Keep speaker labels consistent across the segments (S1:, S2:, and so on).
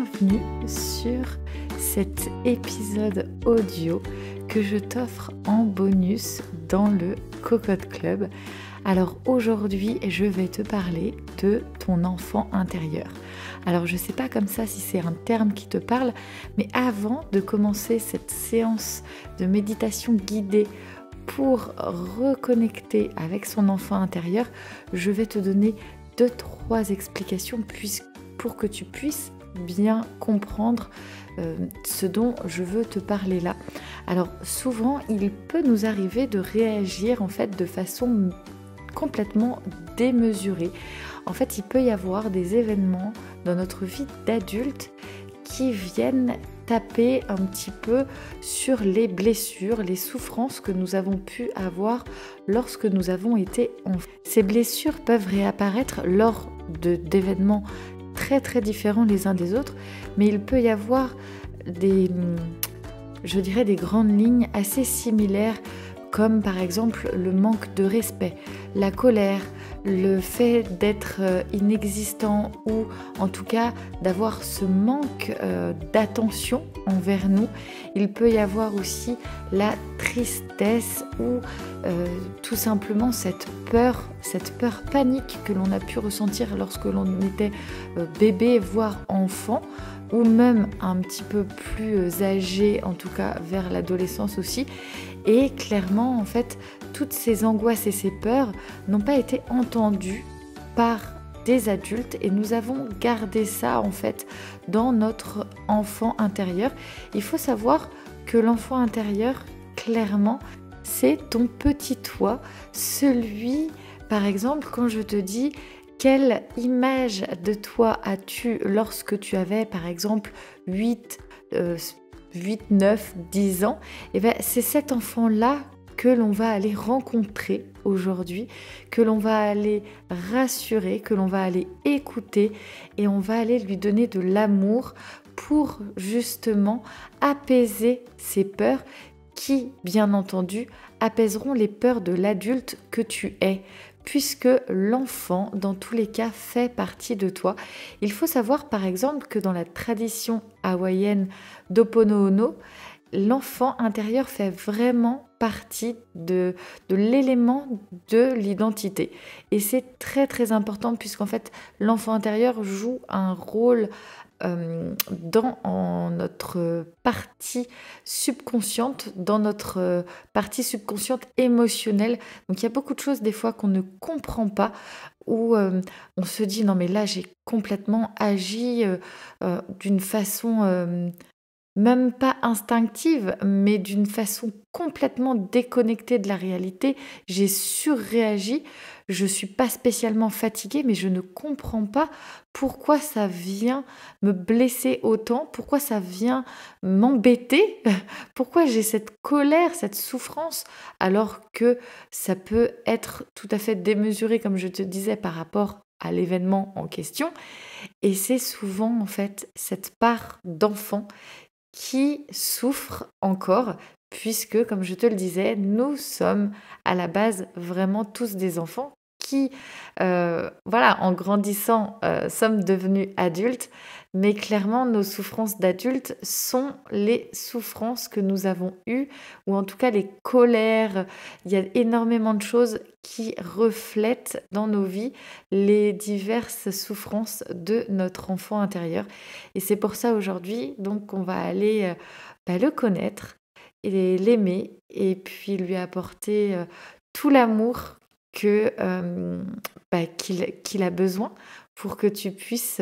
S1: bienvenue sur cet épisode audio que je t'offre en bonus dans le Cocotte Club. Alors aujourd'hui, je vais te parler de ton enfant intérieur. Alors je ne sais pas comme ça si c'est un terme qui te parle, mais avant de commencer cette séance de méditation guidée pour reconnecter avec son enfant intérieur, je vais te donner 2-3 explications pour que tu puisses bien comprendre ce dont je veux te parler là. Alors souvent, il peut nous arriver de réagir en fait de façon complètement démesurée. En fait, il peut y avoir des événements dans notre vie d'adulte qui viennent taper un petit peu sur les blessures, les souffrances que nous avons pu avoir lorsque nous avons été enfants. Ces blessures peuvent réapparaître lors d'événements très différents les uns des autres, mais il peut y avoir des grandes lignes assez similaires, comme par exemple le manque de respect, la colère, le fait d'être inexistant ou en tout cas d'avoir ce manque d'attention envers nous. Il peut y avoir aussi la tristesse ou tout simplement cette peur panique que l'on a pu ressentir lorsque l'on était bébé, voire enfant, ou même un petit peu plus âgé, en tout cas vers l'adolescence aussi. Et clairement, en fait, toutes ces angoisses et ces peurs n'ont pas été entendues par des adultes et nous avons gardé ça en fait dans notre enfant intérieur. Il faut savoir que l'enfant intérieur, clairement, c'est ton petit toi, celui, par exemple, quand je te dis quelle image de toi as-tu lorsque tu avais, par exemple, 8, 9, 10 ans, et bien c'est cet enfant-là que l'on va aller rencontrer aujourd'hui, que l'on va aller rassurer, que l'on va aller écouter et on va aller lui donner de l'amour pour justement apaiser ses peurs qui, bien entendu, apaiseront les peurs de l'adulte que tu es, puisque l'enfant, dans tous les cas, fait partie de toi. Il faut savoir, par exemple, que dans la tradition hawaïenne d'Ho'oponopono, l'enfant intérieur fait vraiment partie de l'élément de l'identité. Et c'est très important, puisqu'en fait, l'enfant intérieur joue un rôle dans notre partie subconsciente, dans notre partie subconsciente émotionnelle. Donc il y a beaucoup de choses des fois qu'on ne comprend pas, où on se dit non mais là j'ai complètement agi d'une façon même pas instinctive, mais d'une façon complètement déconnectée de la réalité. J'ai surréagi, je ne suis pas spécialement fatiguée, mais je ne comprends pas pourquoi ça vient me blesser autant, pourquoi ça vient m'embêter, pourquoi j'ai cette colère, cette souffrance, alors que ça peut être tout à fait démesuré, comme je te disais, par rapport à l'événement en question. Et c'est souvent en fait cette part d'enfant qui souffre encore, puisque, comme je te le disais, nous sommes à la base vraiment tous des enfants qui, en grandissant, sommes devenus adultes, mais clairement, nos souffrances d'adultes sont les souffrances que nous avons eues, ou en tout cas les colères. Il y a énormément de choses qui reflètent dans nos vies les diverses souffrances de notre enfant intérieur. Et c'est pour ça aujourd'hui, donc, qu'on va aller le connaître et l'aimer, et puis lui apporter tout l'amour qu'il a besoin pour que tu puisses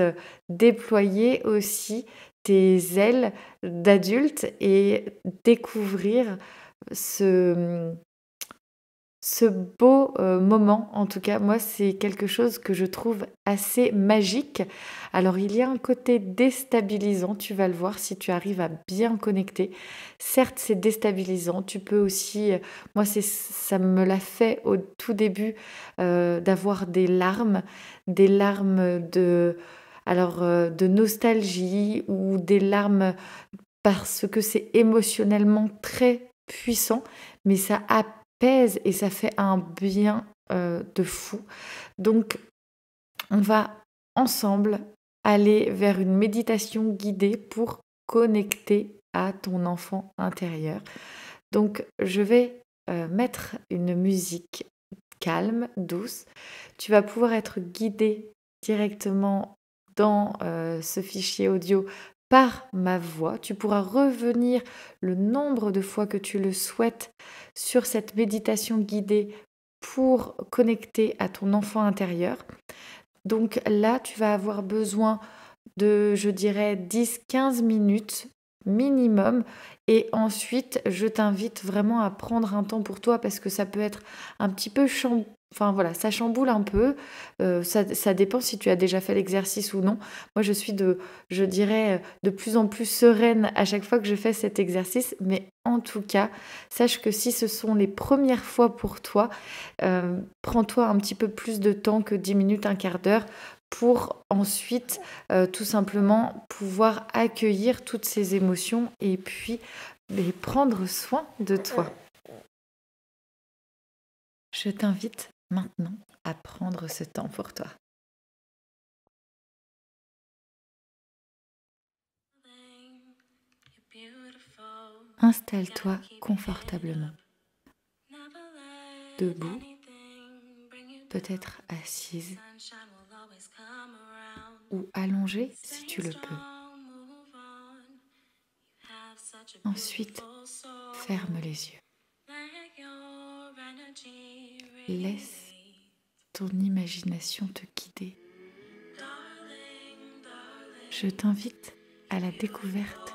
S1: déployer aussi tes ailes d'adulte et découvrir ce beau moment. En tout cas, moi, c'est quelque chose que je trouve assez magique. Alors, il y a un côté déstabilisant, tu vas le voir si tu arrives à bien connecter. Certes, c'est déstabilisant. Tu peux aussi, moi, ça me l'a fait au tout début d'avoir des larmes de nostalgie ou des larmes parce que c'est émotionnellement très puissant, mais ça apaise et ça fait un bien de fou. Donc, on va ensemble aller vers une méditation guidée pour connecter à ton enfant intérieur. Donc, je vais mettre une musique calme, douce. Tu vas pouvoir être guidé directement dans ce fichier audio par ma voix. Tu pourras revenir le nombre de fois que tu le souhaites sur cette méditation guidée pour connecter à ton enfant intérieur. Donc là, tu vas avoir besoin de, je dirais, 10-15 minutes minimum. Et ensuite, je t'invite vraiment à prendre un temps pour toi parce que ça peut être un petit peu Enfin voilà, ça chamboule un peu. Ça dépend si tu as déjà fait l'exercice ou non. Moi, je dirais, de plus en plus sereine à chaque fois que je fais cet exercice. Mais en tout cas, sache que si ce sont les premières fois pour toi, prends-toi un petit peu plus de temps que 10 minutes, un quart d'heure pour ensuite tout simplement pouvoir accueillir toutes ces émotions et puis prendre soin de toi. Je t'invite maintenant à prendre ce temps pour toi. Installe-toi confortablement, debout, peut-être assise ou allongée si tu le peux. Ensuite, ferme les yeux. Laisse ton imagination te guider. Je t'invite à la découverte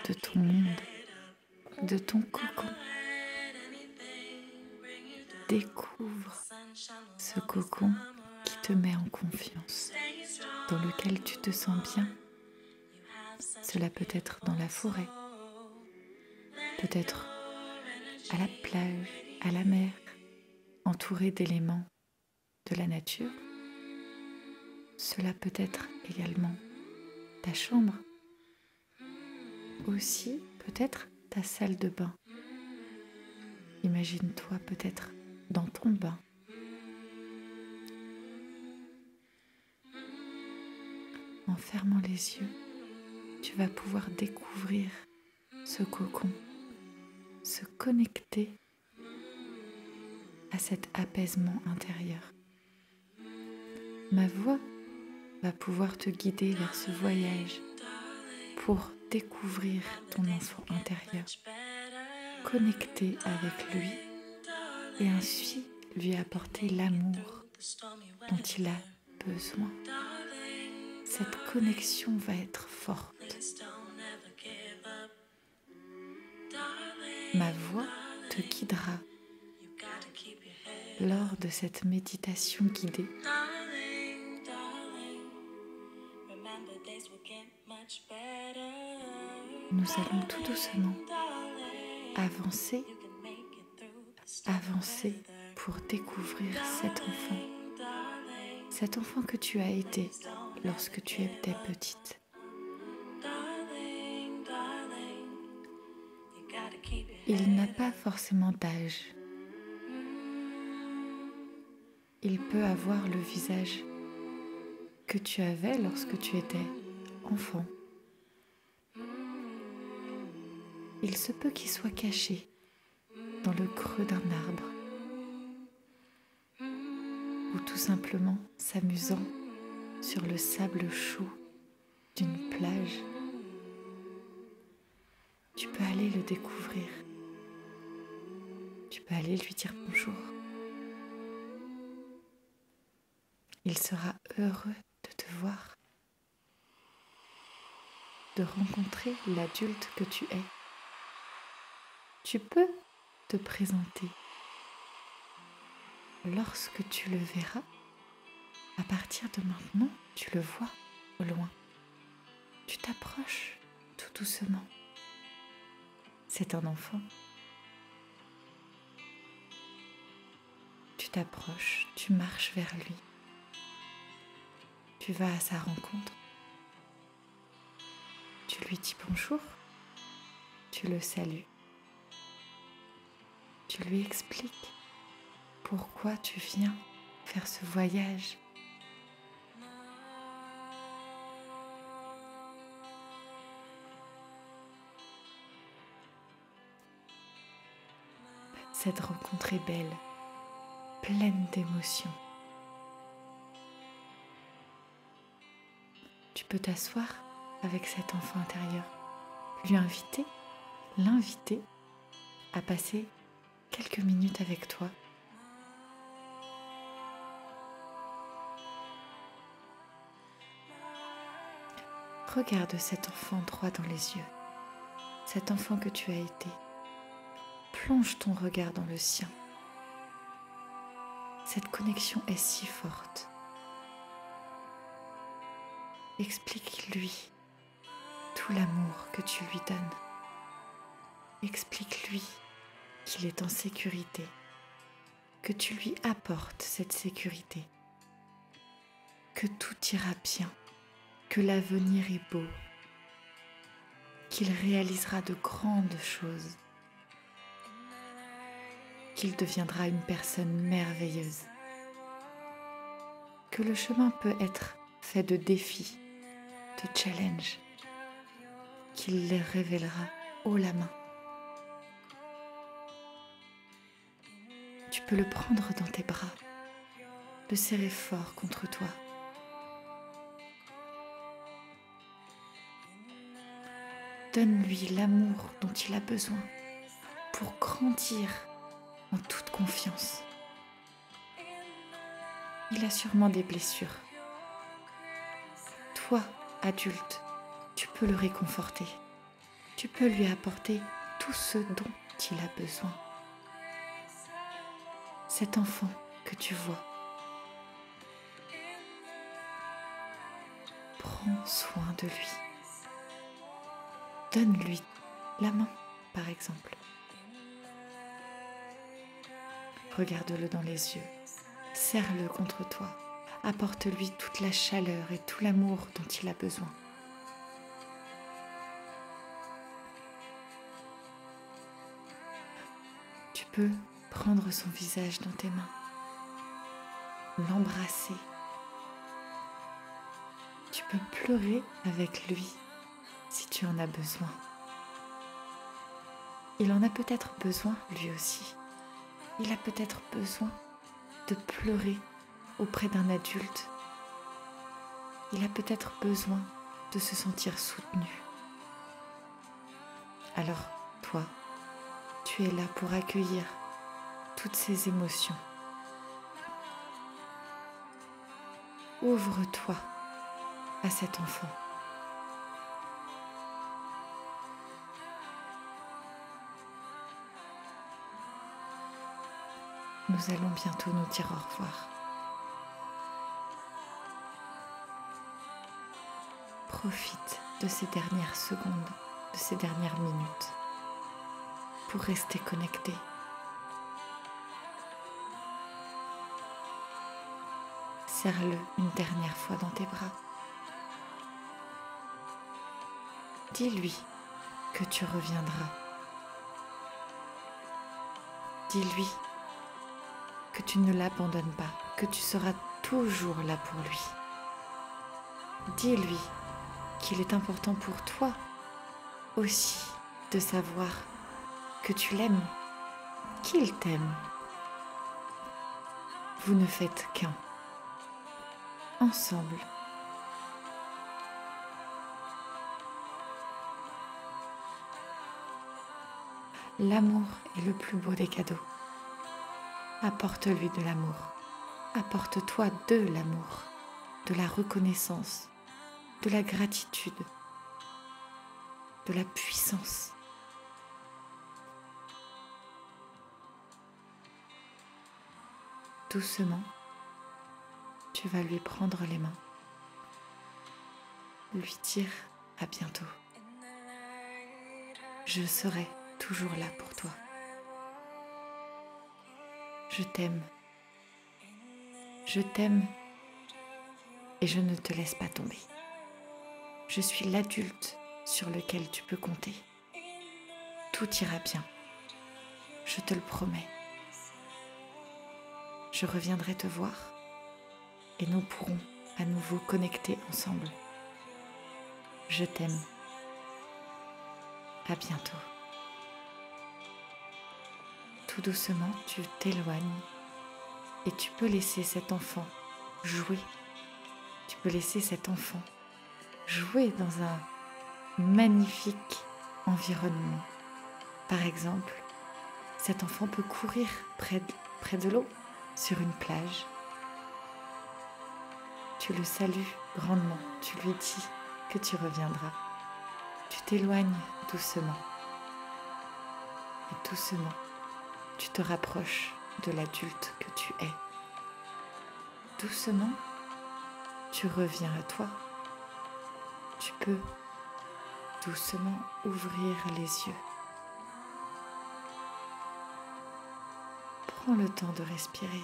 S1: de ton monde, de ton cocon. Découvre ce cocon qui te met en confiance, dans lequel tu te sens bien. Cela peut être dans la forêt, peut-être à la plage, à la mer, entouré d'éléments de la nature. Cela peut être également ta chambre, aussi peut-être ta salle de bain. Imagine-toi peut-être dans ton bain. En fermant les yeux, tu vas pouvoir découvrir ce cocon, se connecter à cet apaisement intérieur. Ma voix va pouvoir te guider vers ce voyage pour découvrir ton enfant intérieur, connecter avec lui et ainsi lui apporter l'amour dont il a besoin. Cette connexion va être forte. Ma voix te guidera lors de cette méditation guidée. Nous allons tout doucement avancer pour découvrir cet enfant que tu as été lorsque tu étais petite. Il n'a pas forcément d'âge. Il peut avoir le visage que tu avais lorsque tu étais enfant. Il se peut qu'il soit caché dans le creux d'un arbre ou tout simplement s'amusant sur le sable chaud d'une plage. Tu peux aller le découvrir. Tu peux aller lui dire bonjour. Il sera heureux de te voir, de rencontrer l'adulte que tu es. Tu peux te présenter. Lorsque tu le verras, à partir de maintenant, tu le vois au loin. Tu t'approches tout doucement. C'est un enfant. Tu t'approches, tu marches vers lui. Tu vas à sa rencontre. Tu lui dis bonjour. Tu le salues. Tu lui expliques pourquoi tu viens faire ce voyage. Cette rencontre est belle, pleine d'émotions. Tu peux t'asseoir avec cet enfant intérieur, l'inviter à passer quelques minutes avec toi. Regarde cet enfant droit dans les yeux, cet enfant que tu as été. Plonge ton regard dans le sien. Cette connexion est si forte. Explique-lui tout l'amour que tu lui donnes. Explique-lui qu'il est en sécurité, que tu lui apportes cette sécurité, que tout ira bien, que l'avenir est beau, qu'il réalisera de grandes choses, qu'il deviendra une personne merveilleuse, que le chemin peut être fait de défis, de challenges, qu'il les révélera haut la main. Tu peux le prendre dans tes bras, le serrer fort contre toi. Donne-lui l'amour dont il a besoin pour grandir en toute confiance. Il a sûrement des blessures. Toi, adulte, tu peux le réconforter. Tu peux lui apporter tout ce dont il a besoin. Cet enfant que tu vois, prends soin de lui. Donne-lui la main, par exemple. Regarde-le dans les yeux, serre-le contre toi, apporte-lui toute la chaleur et tout l'amour dont il a besoin. Tu peux prendre son visage dans tes mains, l'embrasser. Tu peux pleurer avec lui si tu en as besoin. Il en a peut-être besoin lui aussi. Il a peut-être besoin de pleurer auprès d'un adulte. Il a peut-être besoin de se sentir soutenu. Alors, toi, tu es là pour accueillir toutes ces émotions. Ouvre-toi à cet enfant. Nous allons bientôt nous dire au revoir. Profite de ces dernières secondes, de ces dernières minutes, pour rester connecté. Serre-le une dernière fois dans tes bras. Dis-lui que tu reviendras. Dis-lui que tu ne l'abandonnes pas, que tu seras toujours là pour lui. Dis-lui qu'il est important pour toi aussi de savoir que tu l'aimes, qu'il t'aime. Vous ne faites qu'un. Ensemble. L'amour est le plus beau des cadeaux. Apporte-lui de l'amour. Apporte-toi de l'amour, de la reconnaissance, de la gratitude, de la puissance. Doucement, tu vas lui prendre les mains, lui dire à bientôt. Je serai toujours là pour toi. Je t'aime. Je t'aime et je ne te laisse pas tomber. Je suis l'adulte sur lequel tu peux compter. Tout ira bien. Je te le promets. Je reviendrai te voir et nous pourrons à nouveau connecter ensemble. Je t'aime. À bientôt. tout doucement, tu t'éloignes et tu peux laisser cet enfant jouer. Tu peux laisser cet enfant jouer dans un magnifique environnement. Par exemple, cet enfant peut courir près de l'eau, sur une plage. Tu le salues grandement, tu lui dis que tu reviendras. Tu t'éloignes doucement. Et doucement, tu te rapproches de l'adulte que tu es. Doucement, tu reviens à toi. Tu peux doucement ouvrir les yeux. Prends le temps de respirer.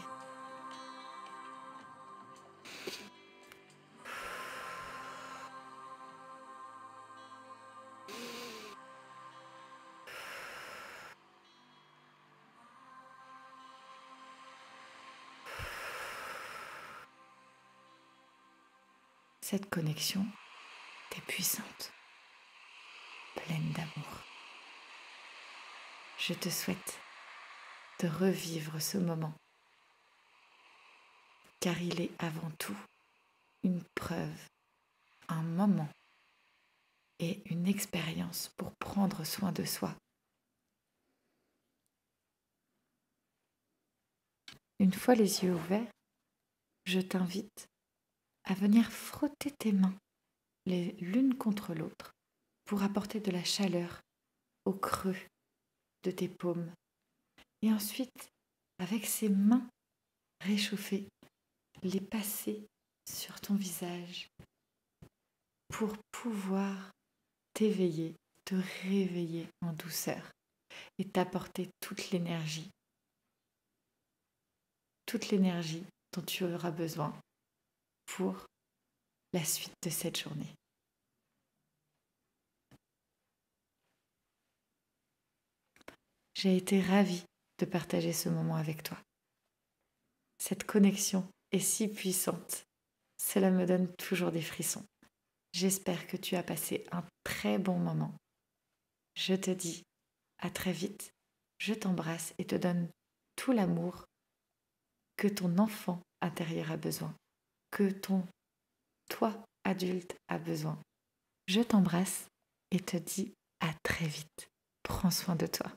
S1: Cette connexion est puissante, pleine d'amour. Je te souhaite de revivre ce moment, car il est avant tout une preuve, un moment et une expérience pour prendre soin de soi. Une fois les yeux ouverts, je t'invite à venir frotter tes mains l'une contre l'autre pour apporter de la chaleur au creux de tes paumes. Et ensuite, avec ces mains réchauffées, les passer sur ton visage pour pouvoir t'éveiller, te réveiller en douceur et t'apporter toute l'énergie dont tu auras besoin pour la suite de cette journée. J'ai été ravie de partager ce moment avec toi. Cette connexion est si puissante, cela me donne toujours des frissons. J'espère que tu as passé un très bon moment. Je te dis à très vite, je t'embrasse et te donne tout l'amour que ton enfant intérieur a besoin, que toi, adulte, a besoin. Je t'embrasse et te dis à très vite. Prends soin de toi.